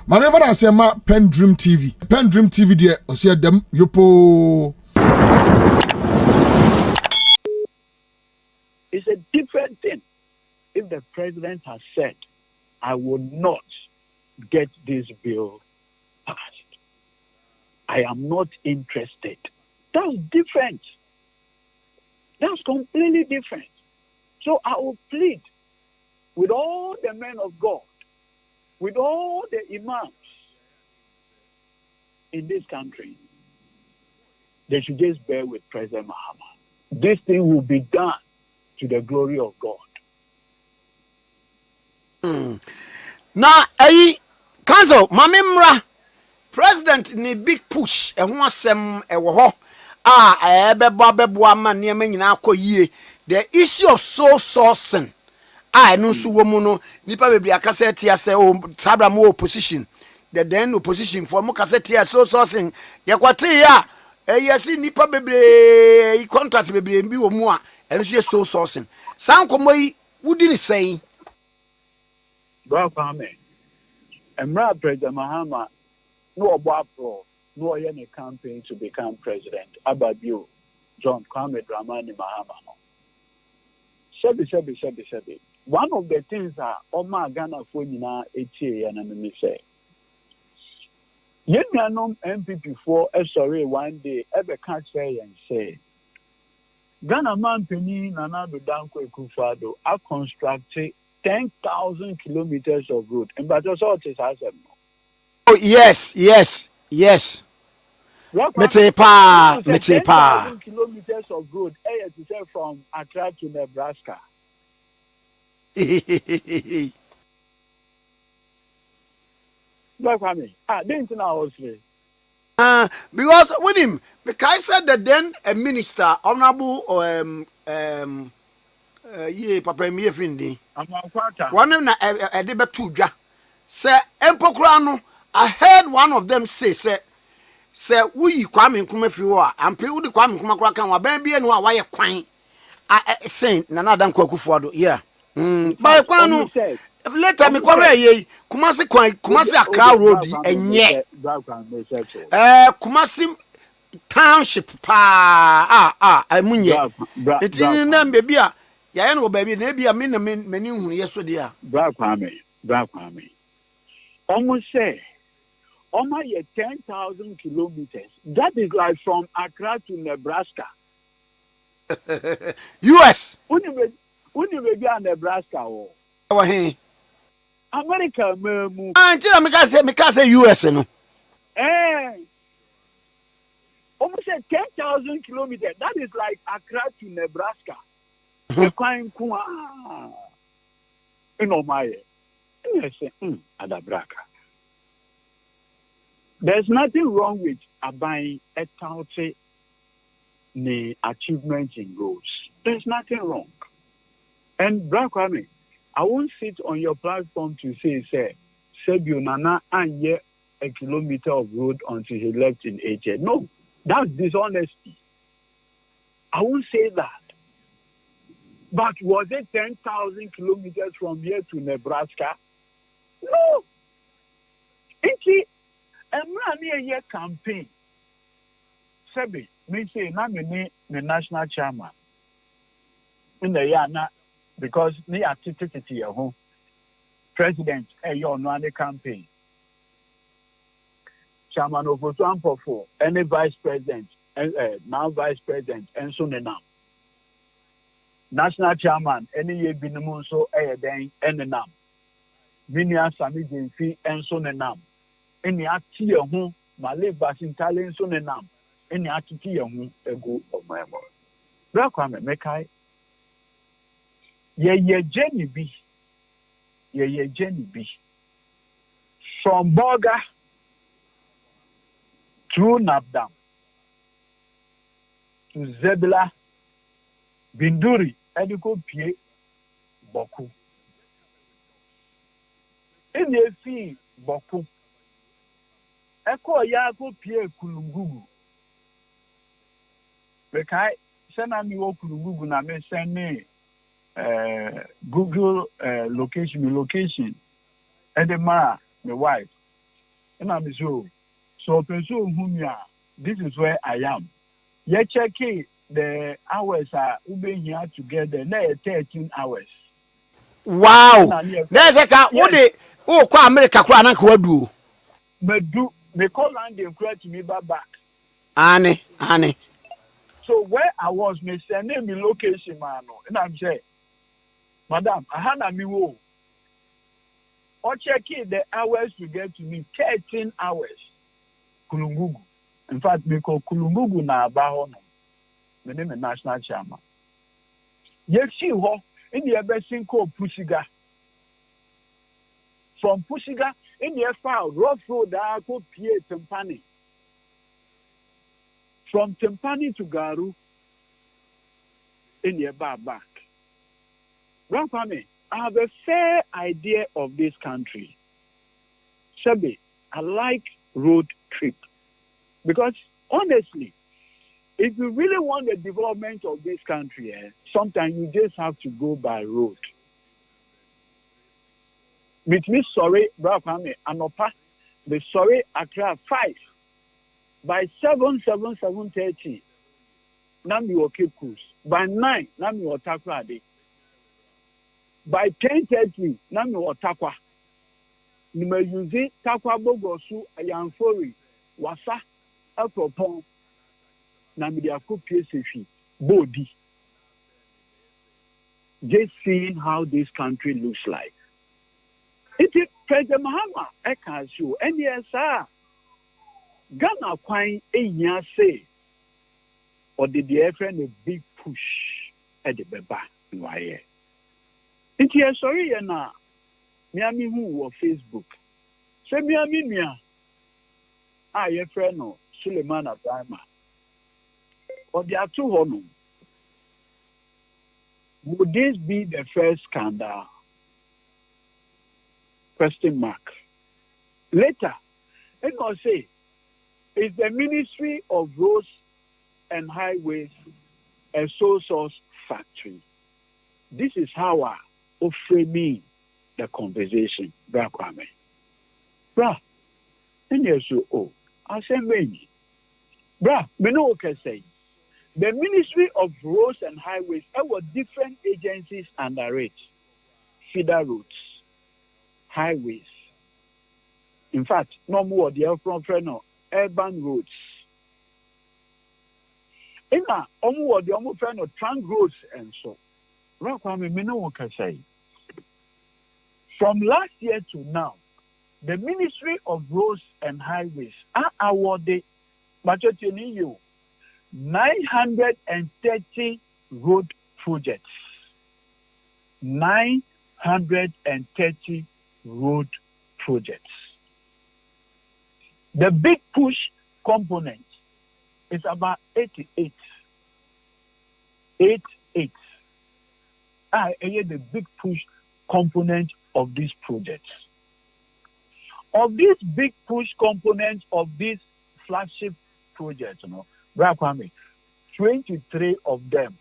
Mame fa say ma PENDREAM TV. PENDREAM TV there osia dem yopo. It's a different thing. If the president has said, I will not get this bill passed, I am not interested. That's different. That's completely different. So I will plead with all the men of God, with all the imams in this country, they should just bear with President Mahama. This thing will be done to the glory of God. Now, Council, Mamimra, President ni big push, and one sem a woho. The issue of soul sourcing. No suwomuno, nipa baby a cassette ya say, oh, Tabra more opposition. The then opposition for more cassette ya soul sourcing. Yakwati ya, yes, nipa baby contract baby and be more, and she is soul sourcing. Sound come what did he say? Bawumia, Emra President Mahama, no Bawumia, no any campaign to become president. Ababio, John Kwame Dramani Mahama. Sebi. One of the things that Oma Ghana for Nina HA and me say. Yenyanom MPP for sorry one day ever catch say and say Ghana man penny Nana Danko Ekufado are constructed 10,000 kilometers of road. And but also it has a oh yes. Metepa. 10,000 kilometers of road. To say from Accra to Nebraska. Didn't know because with him, because I said that then a minister, honorable Papa Mie Findi. One of them a debate two ja. Say Empokrano, I heard one of them say we Kwame Nkrumah fiwa and pe udi Kwame Nkrumah kwa kan wa ben bia no wa ye kwan saint Nana Danko Akufo-Addo yeah by kwanu later me kware ye Kumasi kwan Kumasi Accra road enye Kumasi township pa amunye etini na baby a ya no baby na bia me na mani hunu yeso dia Bawumia almost say almost 10,000 kilometers. That is like from Accra to Nebraska. US. When you be Nebraska or America, me say US no. Almost 10,000 kilometers. That is like Accra to Nebraska. The kind my Adabraka. There's nothing wrong with buying a county achievement in goals. There's nothing wrong. And Bawumia, I won't sit on your platform to say, Sebio Nana and yet a kilometer of road until he left in HA. No, that's dishonesty. I won't say that. But was it 10,000 kilometers from here to Nebraska? No. A campaign. Sebi, me say, na me the national chairman. In the year, because me activity at home. President, you no any campaign. Chairman of Otuampofo, any vice president, now vice president, and so now. National chairman, any year binimun so then and nam. Minia Sami Jinfi and so now. Any ati ho Malay Basin talent so nam. Any ati ho ego of my mother. Bawumia mekai. Ye Jenny B. Ye Jenny B. From Boga through Nabdam to Zebla Binduri Ediko Pie Boku. In the fee Boku. Eko Yako Pie Kulungugu. Bekai send me wo Kulungugu na me send me Google location and the my wife And I'm so this is where I am. You check the hours are being here together. Now 13 hours. Wow. There's a car. What they call America? Kwa do. Me call and they cry to me back. Annie. So where I was, me sending me location, man. And I'm saying, Madam, I had a me or checking the hours to get to me 13 hours. Kulungugu. In fact, me call Kulungugu na Bahono. My name is National Chairman. You see what in the Ebesin called Pusiga. From Pusiga in the file, rough road, I go Pierre Tempani. From Tempani to Garu in the back. Grandpa, I have a fair idea of this country. Sebi, I like road trip. Because honestly, if you really want the development of this country, sometimes you just have to go by road. With me, sorry, Brahma, Anopa, the sorry, Accra 5. By 7:30, Nami will keep cruise. By 9, Nami will Takwa day. By 10:30, Nami will Takwa. You may use it, Takwa Bogosu, Ayanfori, Wasa, Apropon. Body. Just seeing how this country looks like. It is President Mahama, I can show. And yes, sir. Ghana quite a year say, or did the friend a big push at the Beba? Why? It is sorry, na Miami who or Facebook. Say Miami, I a friend of Suleiman Abraham. Or there are two honor. Would this be the first scandal? Question mark. Later, let us say, is the Ministry of Roads and Highways a sole source factory? This is how I framing the conversation. Bra Kwame. Bra, and yes, I say many. Bra, me know what I say. The Ministry of Roads and Highways were different agencies under it. Feeder roads, highways. In fact, no more the urban roads. In that, the trunk roads and so. From last year to now, the Ministry of Roads and Highways are awarded, but you 930 road projects. 930 road projects. The big push component is about 88. 88. The big push component of these projects. Of this big push component of this flagship project, 23 of them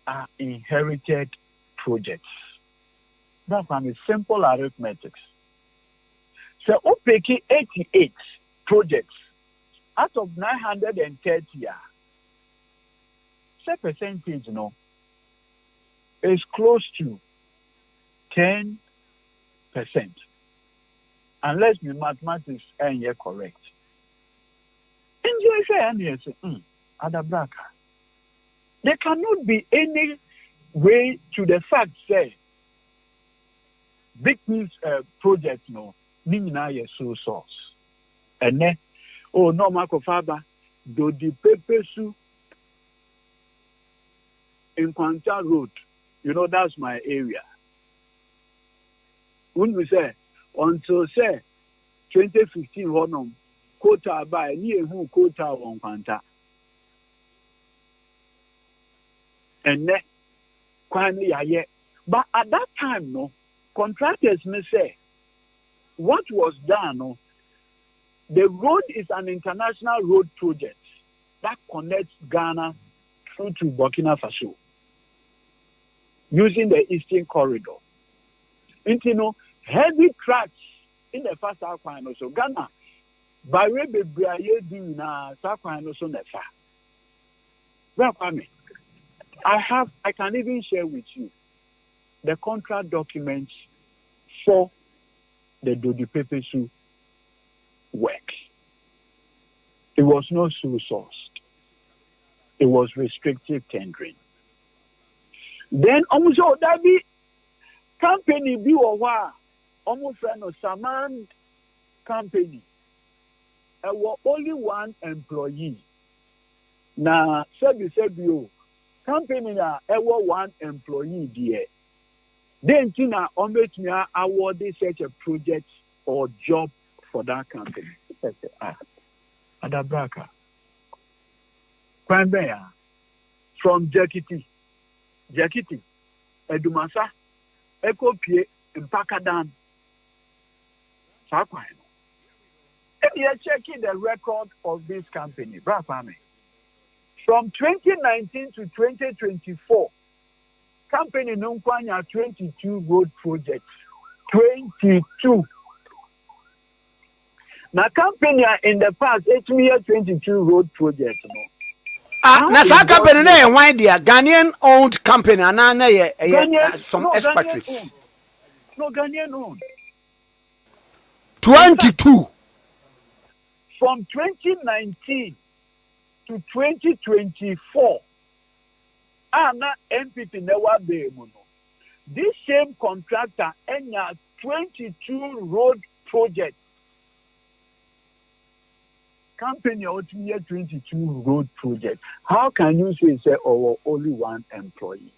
are inherited projects. That's simple arithmetic. So, OPK 88 projects out of 930, say percentage, is close to 10%. Unless the mathematics are correct. There cannot be any way to the fact say big news project Nina ye so source. And then no Marco Faber do the Pepesu in Quanta Road. That's my area. When we say until say 2015 honum quota by near who quota on Quanta. And then but at that time, contractors may say what was done. The road is an international road project that connects Ghana through to Burkina Faso using the Eastern Corridor. And heavy tracks in the first Alpine also. Ghana By way bebraye di na sakwan no so nefa. Kwame, I can even share with you the contract documents for the Dodi Pepesu work. It was not sole sourced. It was restrictive tendering. Then almost all that be company be or almost friend of Saman company. There was only one employee. Now, said you company na ever one employee there. Then Tina almost me awarded such a project or job for that company. Adabraka. Kwambea from Jakiti, Edumasa, Ekopie, Mpakadan. Sakwa. If you are checking the record of this company, Brafame, from 2019 to 2024, company Nunkwanya 22 road projects. 22. Now, company in the past, it's me 22 road projects. Na sa company na why dia Ghanaian owned company and na some expatriates. No, Ghanaian owned. 22. From 2019 to 2024, na MPP never be mono. This same contractor enya 22 road projects. Company out here 22 road projects. How can you say only one employee?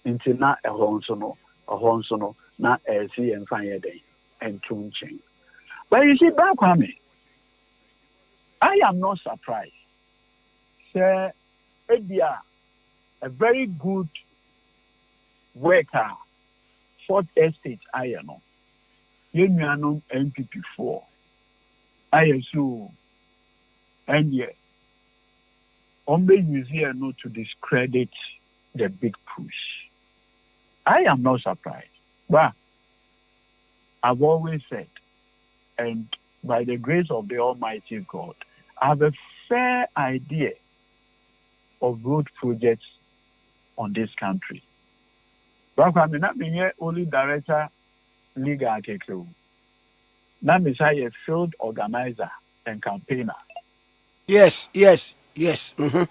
Until now a honsono, na see and fire day and chunching. But you see, Bakwame, I am not surprised. Sir, Edia, a very good worker, Fort Estate, I know. You know MPP4. I assume, and yet, only use here not to discredit the big push. I am not surprised, but I've always said, and by the grace of the Almighty God, I have a fair idea of road projects on this country. But I'm not being only director, legal Tamekloe. Now, I'm a field organizer and campaigner. Yes. Mm-hmm.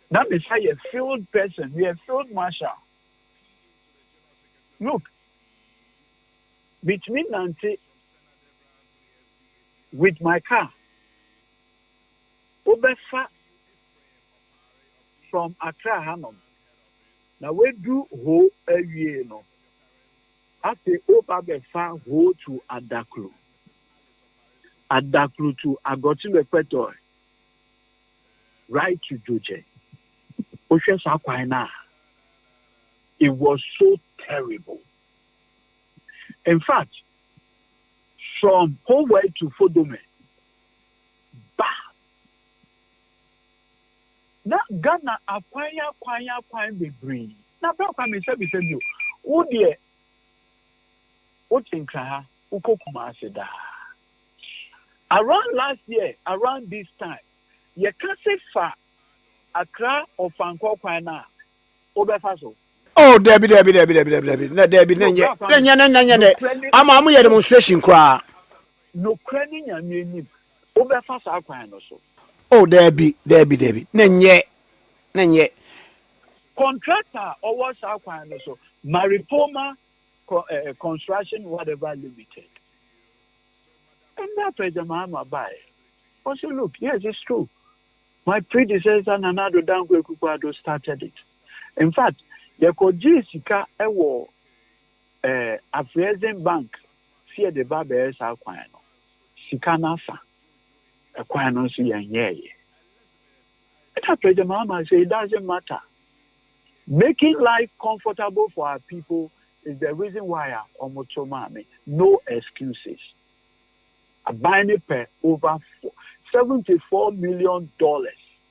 Now, I'm a field person, we are field marshal. Look, between Nancy, with my car, Obefa from Accra, Hanum. Now, we do whole area, no. After Obefa, go to Adaklu to Agotile Petoi, right to Doje. It was so terrible. In fact, from Howard to Fodome, na Ghana acquire bebree. Na Brokame said you, oh dear, what in Kraha, Ukokumase da. Around last year, around this time, you can't say far Accra or Fanko Kwana, Obefaso. Oh, Debbie. I'm a demonstration cry. No cranning and meaning Obefasa Kwana so. Oh, Debbie. Nenye. Contractor or what's our Kwana so. Maripoma Construction, whatever limited. And that President Mahama buy. Also, look, yes, it's true. My predecessor, Nanado Dankwe Kukwado, started it. In fact, the Kojisika Ewo African Bank, fear the Babes Aquino. Sikanasa, Aquino, see, and ye. That President Mahama say it doesn't matter. Making life comfortable for our people is the reason why Omotomami, no excuses. A buying per over $74 million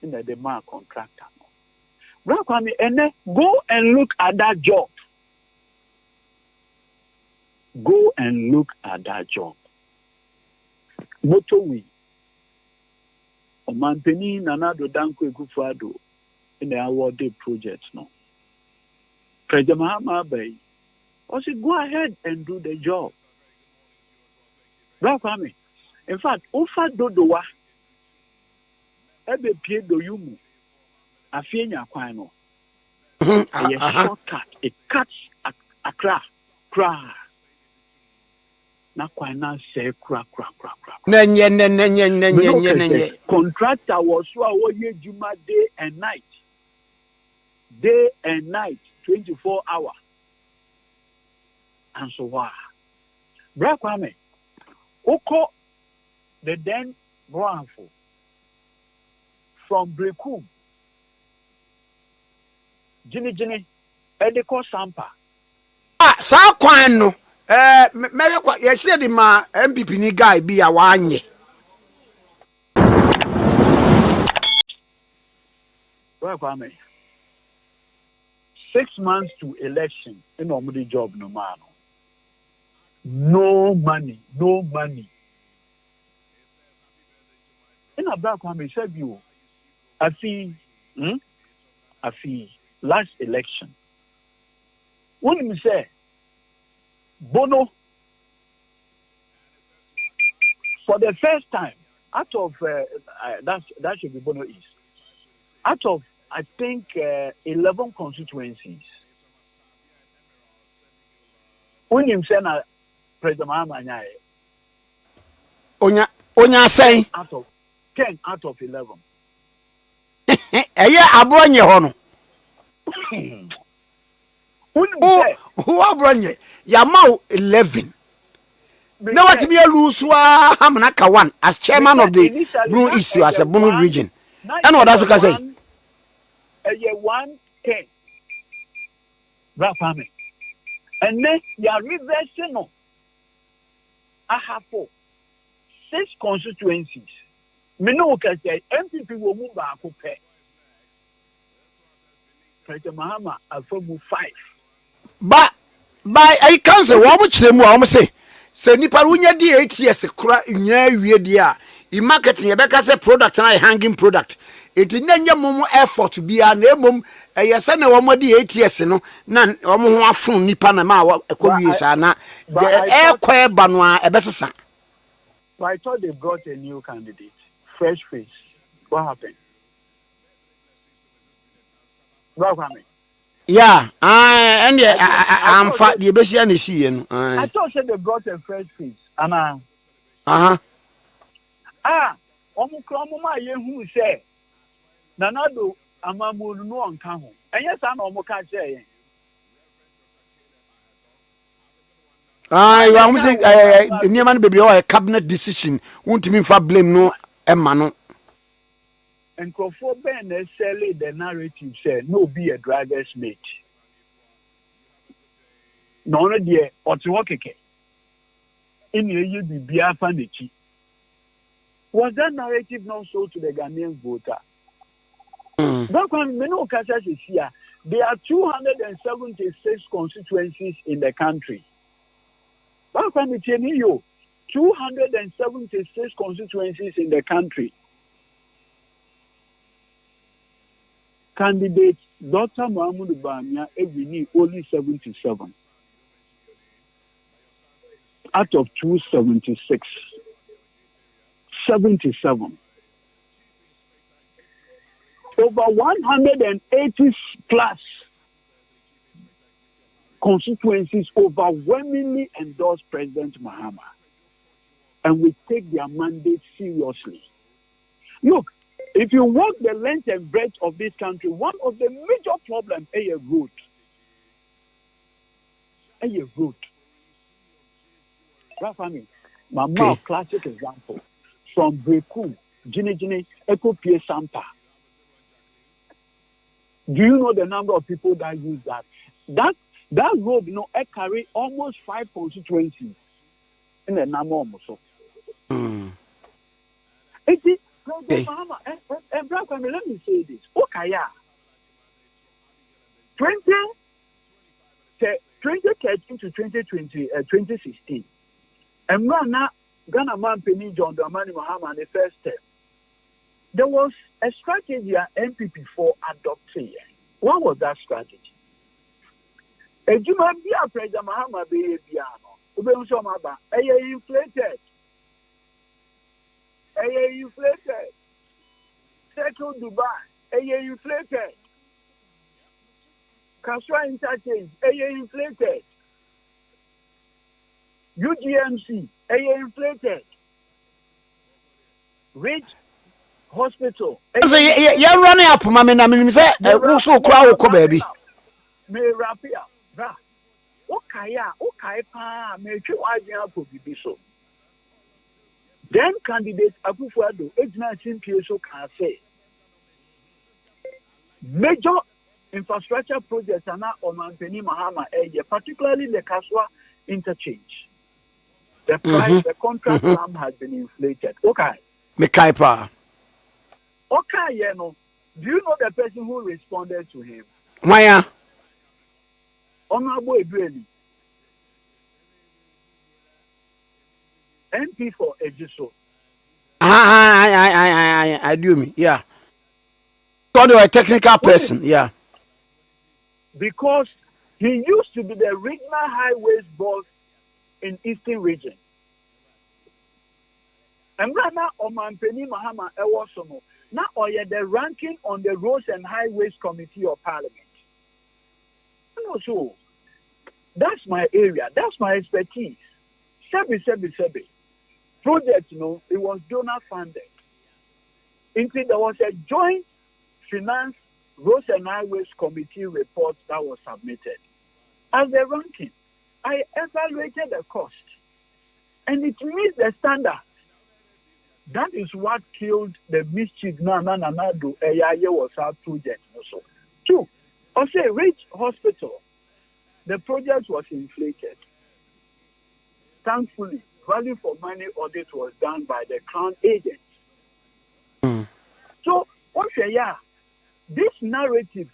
in the demand contractor. And then go and look at that job. motorway. Omampeni Nanado Danko Ekufuado in the awarded project. No. President Mahama Bay. Also, go ahead and do the job. Black Army. In fact, Ofa Dodowa, Ebe Piedo Yumu, Efenyo Kwano. A shortcut, it cuts a crack. Na Kwana say crack. Contractor was so Juma day and night. Day and night, 24 hours. And so why? Black Army. Oko the then Brownful from Brekum. Jimmy, Edeko Sampa. Sa kwan no. Maybe kwa yesi di ma MPP ni guy bi ya wanye. Well, Kwame. 6 months to election in omudi job no man. No money. In a Black Kwame said you, I feel last election. When you say Bono, for the first time, out of that should be Bono East. Out of I think 11 constituencies. When you say na President Mahama Onya say out of 10 out of 11. Eye abonye ho no. Who abronye Yamau 11. Now what me lose Hamnaka 1 as chairman of the Blue Issue as a Bono region. And what does you say? A year 110. Rapame. And then you are reversing. I have 6 constituencies. Me no can say MPP will move back. President Mahama Alfomu 5. But by I council, what much them will say nipa wunya di 8 years kura nya wie dia I marketing e beka say product na hanging product it nanya mom effort bia na emom yesa na wo modi 8 years no na wo ho afun nipa na ma ekowie sa na e ba no a ebesesa. I thought they brought a new candidate, fresh face. What happened? Yeah, and I'm fat. The best you see, I thought they brought a fresh face. Anna. Omukromo ye who say Nanado Amamu no on Kaho. And yes, I know Moka say. You are saying the new man baby or a cabinet decision won't mean for blame no Emano. And Crawford Ben necessarily the narrative said no be a driver's mate. No, dear, or to walk in you be Biafanichi. Was that narrative not sold to the Ghanaian voter? That one, Meno Kasas is here. There are 276 constituencies in the country. That one, it's 276 constituencies in the country. Candidate Dr. Mahmoud Bawumia need only 77 out of 276. 77. Over 180 plus constituencies overwhelmingly endorse President Mahama, and we take their mandate seriously. Look, if you walk the length and breadth of this country, one of the major problems is a road. A road. Mama, classic example. From Brekum, Jine, Eko Pie Sampa. Do you know the number of people that use that? That road, it carry almost 5 constituencies in the number almost. It is, let me say this. Okay, 2013 to 2016. And now Ghana man Penny John Dramani Mahama the first term, there was a strategy at MPP4 adopted. What was that strategy? Ejuma bia President Mahama be biano. Ube unsomaba. Eye inflated. Settle Dubai. Eye inflated. Kaswa Interchange. Eye inflated. UGMC. Eye inflated. Rich Hospital. So you're running up, Mamma. I say, also crowd, baby. Me rapia. Okay, make you idea for so. Then candidate Akufo-Addo, HNCPSO can say major infrastructure projects are now on Penny Mahama area, particularly the Kaswa interchange. The price, the contract sum has been inflated. Okay. Mekaipa. Okay, you know. Do you know the person who responded to him? Maya. Honorable Edudzi, MP for Ejiso. I do me, yeah. God, you're a technical person, yeah. Because he used to be the regional highways boss in Eastern region. And right now, Oman Penny Mahama Ewosono, now oye the ranking on the Roads and Highways Committee of Parliament. So that's my area. That's my expertise. Sebi. Project, it was donor funded. Indeed, there was a joint finance Roads and Highways Committee report that was submitted. As the ranking, I evaluated the cost, and it meets the standard. That is what killed the mischief. Nanado Eyaye was our project also. Two. Also, Rich Hospital, the project was inflated. Thankfully, value for money audit was done by the Crown agents. So, this narrative,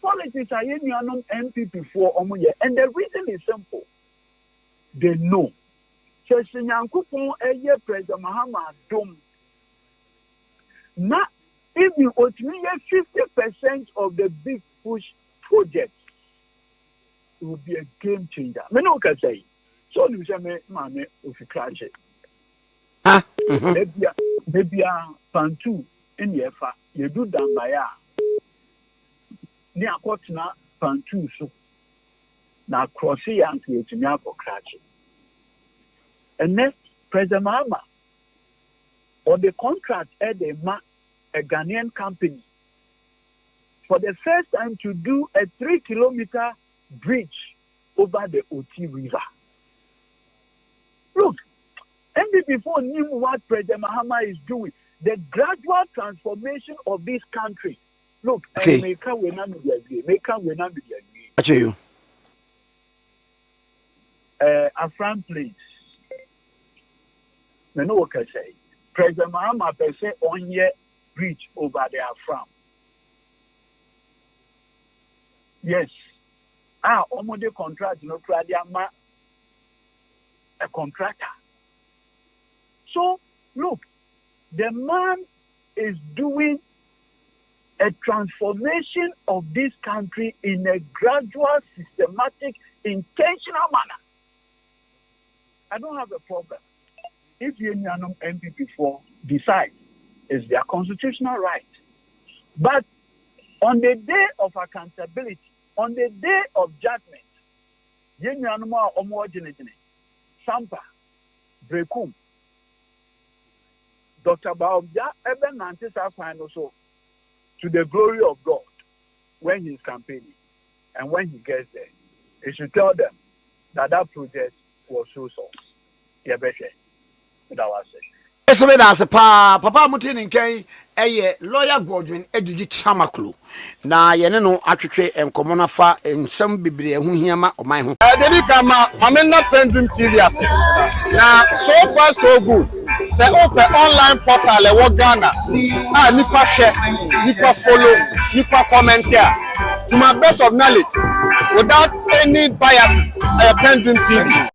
politics are MPP for and the reason is simple. They know. So, President Mahama Dom. Now, if you 50% of the big push projects, it will be a game changer. I know what I say. So you say, "Mame, if you crash it, maybe a pantu in the efa, you do dambaya. Ni akotna pantu so na crossi yanti to me for crash. And next, President Mahama or the contract at a Ghanaian company for the first time to do a 3-kilometer bridge over the Oti River. Look, and before knew what President Mahama is doing, the gradual transformation of this country. Look, okay. Make we not Actually, you. Afran, please. I know what I say. President Mahama per se on year bridge over the Afran. Yes. Almost contract, a contractor. So, look, the man is doing a transformation of this country in a gradual, systematic, intentional manner. I don't have a problem. If the MPP4 decide, it's their constitutional right. But on the day of accountability, on the day of judgment, Sampa, Brekum, Dr. Bawumia, even also to the glory of God when he's campaigning. And when he gets there, he should tell them that project was so source. Yeah, better. That was it. So that's a papa mutin in Kay, a lawyer Godwin, Edudzi Tamekloe. Na yeneno atwetwe enkomo fa ensam bebre hu hiama o man ho. Dedi kama amena PENDREAM TV ase. Na so far so good. Say open online portal e wo Ghana. Nipa share, nipa follow, nipa comment here. To my best of knowledge, without any biases, PENDREAM TV.